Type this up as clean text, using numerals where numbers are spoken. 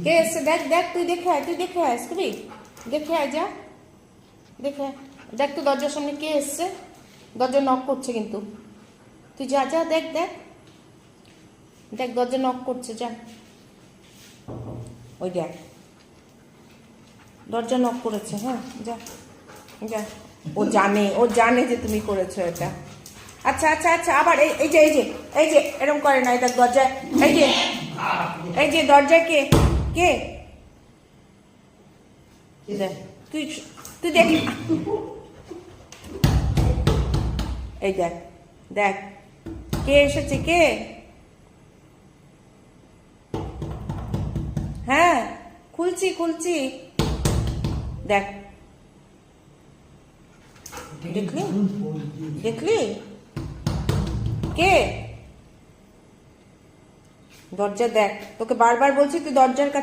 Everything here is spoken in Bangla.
কে এসছে দেখ দেখ, তুই দেখে আয়, তুই দেখে আয় স্কুবি, দেখে আয়, যা দেখে আয়। দেখ তো দরজার সামনে কে এসছে, দরজা নক করছে কিন্তু, তুই যা যা দেখ দেখ দেখ, দরজা নক করছে, যা ওই দেখ দরজা নক করেছে। হ্যাঁ যা যা, ও জানে, ও জানে যে তুমি করেছো এটা। আচ্ছা আচ্ছা আচ্ছা, আবার এই এই যে এই যে এই যে এরকম করে না, এটা দরজায়, এই যে দরজায় কে কে দেখ, তুই তুই দেখ, এই দেখ দেখ কে এসেছে, কে? হ্যাঁ খুলছি খুলছি, দেখ দেখলি দেখলি কে? দরজা দেখ, তোকে বারবার বলছি তুই দরজার কাছে